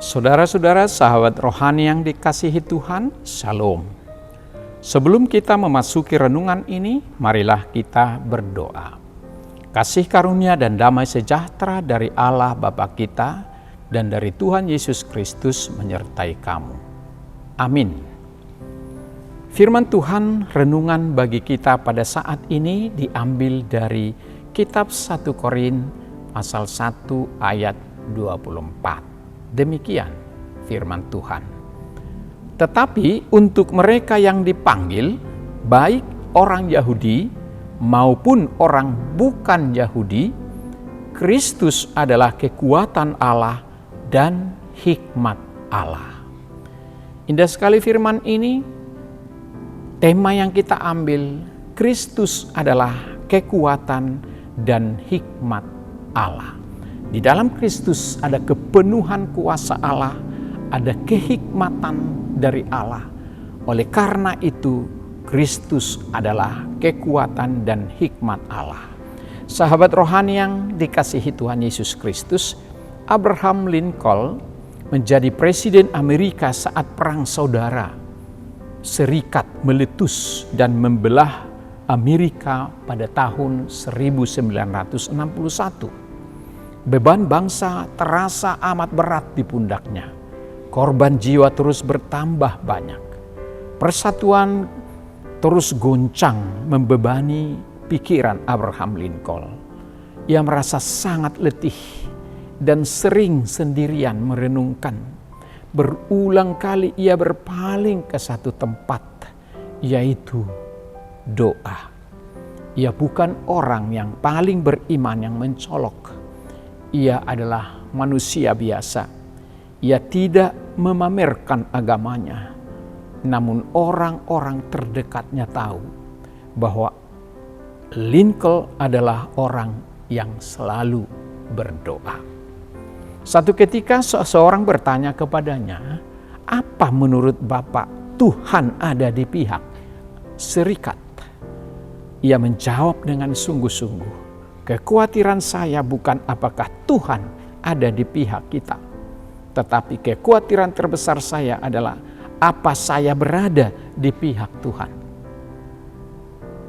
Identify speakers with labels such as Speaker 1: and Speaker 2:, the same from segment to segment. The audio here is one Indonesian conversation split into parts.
Speaker 1: Saudara-saudara, sahabat rohani yang dikasihi Tuhan, Shalom. Sebelum kita memasuki renungan ini, marilah kita berdoa. Kasih karunia dan damai sejahtera dari Allah Bapa kita dan dari Tuhan Yesus Kristus menyertai kamu. Amin. Firman Tuhan renungan bagi kita pada saat ini diambil dari kitab 1 Korin pasal 1 ayat 24. Demikian firman Tuhan. Tetapi untuk mereka yang dipanggil, baik orang Yahudi maupun orang bukan Yahudi, Kristus adalah kekuatan Allah dan hikmat Allah. Indah sekali firman ini. Tema yang kita ambil, Kristus adalah kekuatan dan hikmat Allah. Di dalam Kristus ada kepenuhan kuasa Allah, ada kehikmatan dari Allah. Oleh karena itu, Kristus adalah kekuatan dan hikmat Allah. Sahabat rohani yang dikasihi Tuhan Yesus Kristus, Abraham Lincoln menjadi presiden Amerika saat Perang Saudara Serikat meletus dan membelah Amerika pada tahun 1961. Beban bangsa terasa amat berat di pundaknya. Korban jiwa terus bertambah banyak. Persatuan terus goncang membebani pikiran Abraham Lincoln. Ia merasa sangat letih dan sering sendirian merenungkan. Berulang kali ia berpaling ke satu tempat, yaitu doa. Ia bukan orang yang paling beriman yang mencolok. Ia adalah manusia biasa. Ia tidak memamerkan agamanya. Namun orang-orang terdekatnya tahu bahwa Lincoln adalah orang yang selalu berdoa. Satu ketika seseorang bertanya kepadanya, "Apa menurut Bapak Tuhan ada di pihak serikat?" Ia menjawab dengan sungguh-sungguh, "Kekhawatiran saya bukan apakah Tuhan ada di pihak kita, tetapi kekhawatiran terbesar saya adalah apa saya berada di pihak Tuhan."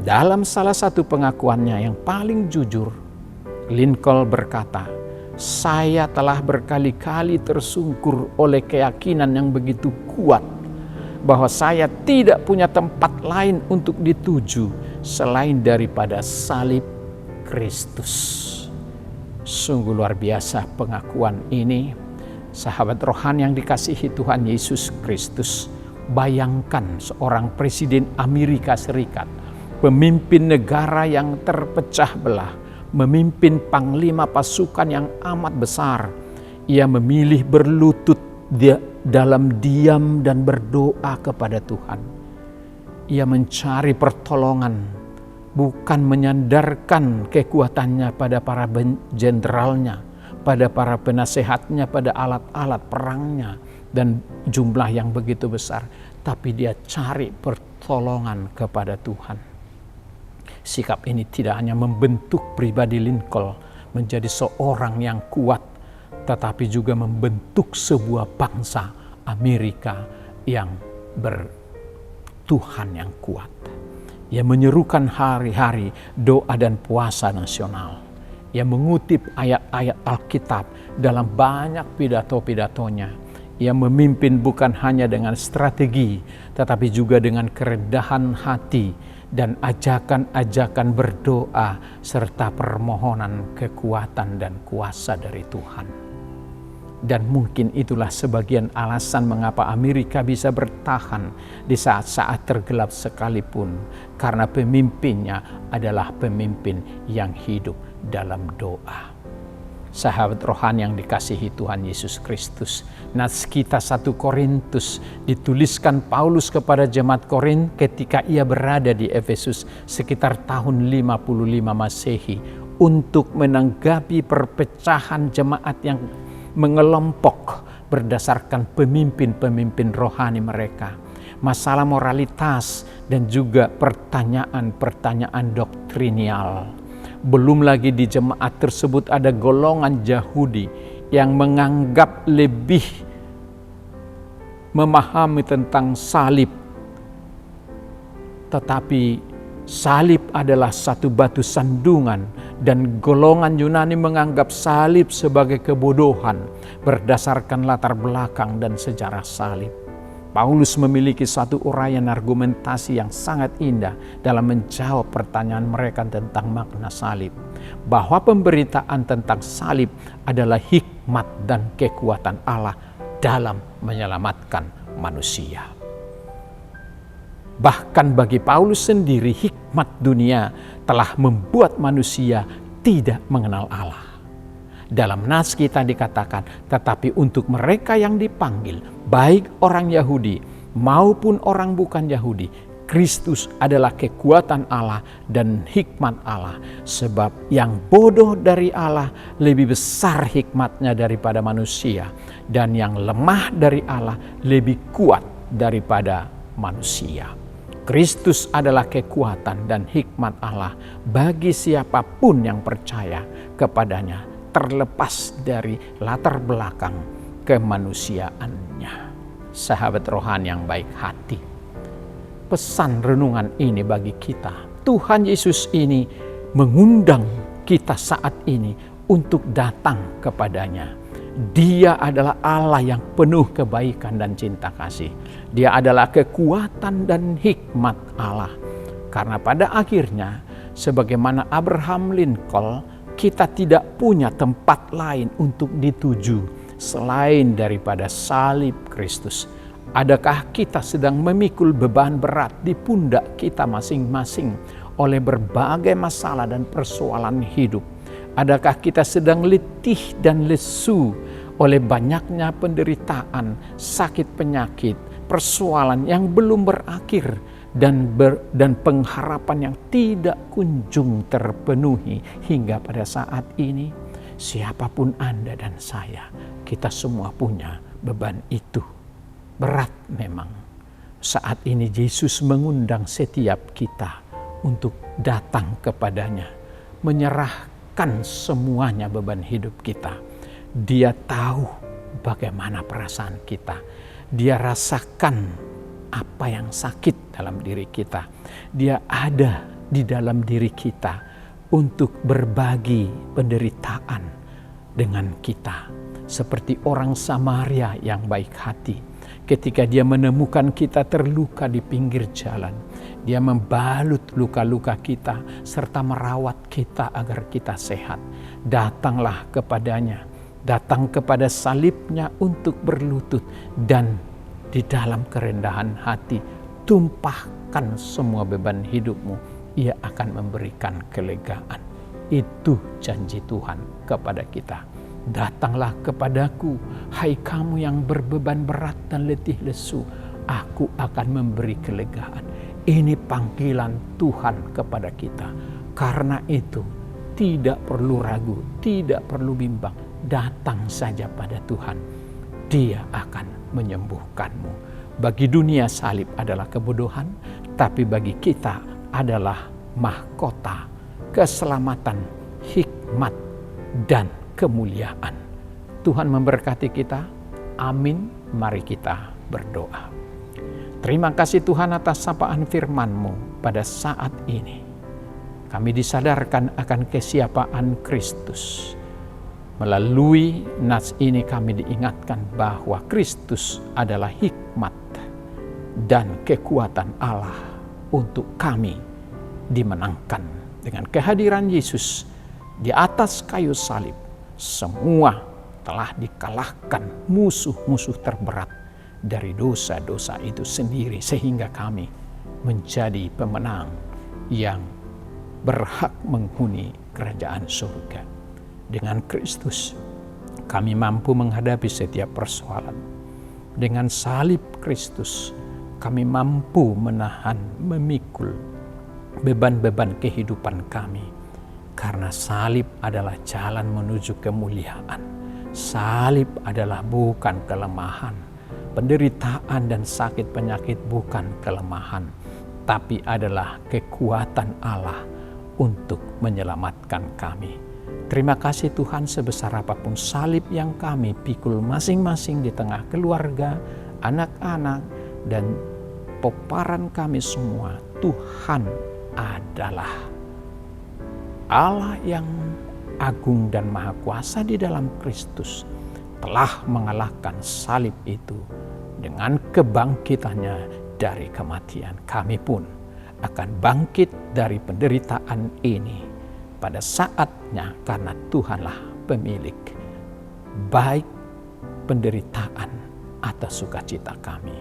Speaker 1: Dalam salah satu pengakuannya yang paling jujur, Lincoln berkata, "Saya telah berkali-kali tersungkur oleh keyakinan yang begitu kuat bahwa saya tidak punya tempat lain untuk dituju selain daripada salib Kristus." Sungguh luar biasa pengakuan ini. Sahabat rohani yang dikasihi Tuhan Yesus Kristus, bayangkan seorang presiden Amerika Serikat, pemimpin negara yang terpecah belah, memimpin panglima pasukan yang amat besar. Ia memilih berlutut dalam diam dan berdoa kepada Tuhan. Ia mencari pertolongan, bukan menyandarkan kekuatannya pada para jenderalnya, pada para penasehatnya, pada alat-alat perangnya dan jumlah yang begitu besar. Tapi dia cari pertolongan kepada Tuhan. Sikap ini tidak hanya membentuk pribadi Lincoln menjadi seorang yang kuat, tetapi juga membentuk sebuah bangsa Amerika yang bertuhan yang kuat. Ia menyerukan hari-hari doa dan puasa nasional. Ia mengutip ayat-ayat Alkitab dalam banyak pidato-pidatonya. Ia memimpin bukan hanya dengan strategi, tetapi juga dengan kerendahan hati dan ajakan-ajakan berdoa serta permohonan kekuatan dan kuasa dari Tuhan. Dan mungkin itulah sebagian alasan mengapa Amerika bisa bertahan di saat-saat tergelap sekalipun, karena pemimpinnya adalah pemimpin yang hidup dalam doa. Sahabat rohani yang dikasihi Tuhan Yesus Kristus, nats kita 1 Korintus dituliskan Paulus kepada jemaat Korin ketika ia berada di Efesus sekitar tahun 55 Masehi untuk menanggapi perpecahan jemaat yang mengelompok berdasarkan pemimpin-pemimpin rohani mereka, masalah moralitas dan juga pertanyaan-pertanyaan doktrinial. Belum lagi di jemaat tersebut ada golongan Yahudi yang menganggap lebih memahami tentang salib. Tetapi salib adalah satu batu sandungan dan golongan Yunani menganggap salib sebagai kebodohan berdasarkan latar belakang dan sejarah salib. Paulus memiliki satu uraian argumentasi yang sangat indah dalam menjawab pertanyaan mereka tentang makna salib. Bahwa pemberitaan tentang salib adalah hikmat dan kekuatan Allah dalam menyelamatkan manusia. Bahkan bagi Paulus sendiri, hikmat dunia telah membuat manusia tidak mengenal Allah. Dalam nas kita dikatakan, tetapi untuk mereka yang dipanggil, baik orang Yahudi maupun orang bukan Yahudi, Kristus adalah kekuatan Allah dan hikmat Allah. Sebab yang bodoh dari Allah lebih besar hikmatnya daripada manusia, dan yang lemah dari Allah lebih kuat daripada manusia. Kristus adalah kekuatan dan hikmat Allah bagi siapapun yang percaya kepadanya, terlepas dari latar belakang kemanusiaannya. Sahabat rohani yang baik hati, pesan renungan ini bagi kita. Tuhan Yesus ini mengundang kita saat ini untuk datang kepadanya. Dia adalah Allah yang penuh kebaikan dan cinta kasih. Dia adalah kekuatan dan hikmat Allah. Karena pada akhirnya, sebagaimana Abraham Lincoln, kita tidak punya tempat lain untuk dituju selain daripada salib Kristus. Adakah kita sedang memikul beban berat di pundak kita masing-masing oleh berbagai masalah dan persoalan hidup? Adakah kita sedang letih dan lesu oleh banyaknya penderitaan, sakit penyakit, persoalan yang belum berakhir, dan pengharapan yang tidak kunjung terpenuhi hingga pada saat ini? Siapapun Anda dan saya, kita semua punya beban itu. Berat memang. Saat ini Yesus mengundang setiap kita untuk datang kepadanya, menyerahkan semuanya beban hidup kita. Dia tahu bagaimana perasaan kita. Dia rasakan apa yang sakit dalam diri kita. Dia ada di dalam diri kita untuk berbagi penderitaan dengan kita. Seperti orang Samaria yang baik hati. Ketika dia menemukan kita terluka di pinggir jalan, dia membalut luka-luka kita serta merawat kita agar kita sehat. Datanglah kepadanya, datang kepada salibnya untuk berlutut, dan di dalam kerendahan hati tumpahkan semua beban hidupmu. Ia akan memberikan kelegaan. Itu janji Tuhan kepada kita. Datanglah kepadaku, hai kamu yang berbeban berat dan letih lesu, aku akan memberi kelegaan. Ini panggilan Tuhan kepada kita. Karena itu, tidak perlu ragu, tidak perlu bimbang. Datang saja pada Tuhan. Dia akan menyembuhkanmu. Bagi dunia salib adalah kebodohan, tapi bagi kita adalah mahkota, keselamatan, hikmat, dan kemuliaan. Tuhan memberkati kita. Amin. Mari kita berdoa. Terima kasih Tuhan atas sapaan firman-Mu pada saat ini. Kami disadarkan akan kesiapaan Kristus. Melalui nas ini kami diingatkan bahwa Kristus adalah hikmat dan kekuatan Allah untuk kami dimenangkan. Dengan kehadiran Yesus di atas kayu salib, semua telah dikalahkan musuh-musuh terberat dari dosa-dosa itu sendiri, sehingga kami menjadi pemenang yang berhak menghuni kerajaan surga. Dengan Kristus kami mampu menghadapi setiap persoalan. Dengan salib Kristus kami mampu menahan, memikul beban-beban kehidupan kami. Karena salib adalah jalan menuju kemuliaan. Salib adalah bukan kelemahan. Penderitaan dan sakit penyakit bukan kelemahan, tapi adalah kekuatan Allah untuk menyelamatkan kami. Terima kasih Tuhan, sebesar apapun salib yang kami pikul masing-masing di tengah keluarga, anak-anak, dan peparan kami semua, Tuhan adalah Allah yang agung dan maha kuasa di dalam Kristus, telah mengalahkan salib itu dengan kebangkitannya dari kematian. Kami pun akan bangkit dari penderitaan ini pada saatnya, karena Tuhanlah pemilik baik penderitaan atau sukacita kami.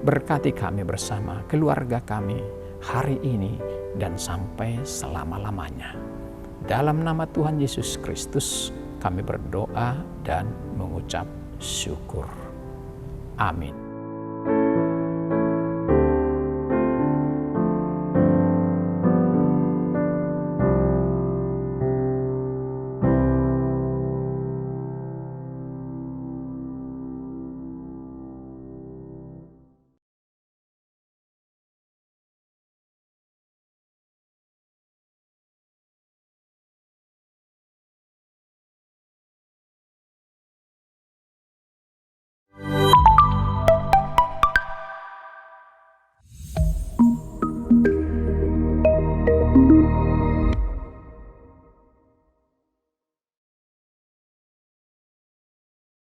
Speaker 1: Berkati kami bersama keluarga kami hari ini dan sampai selama-lamanya. Dalam nama Tuhan Yesus Kristus kami berdoa dan mengucap syukur. Amin.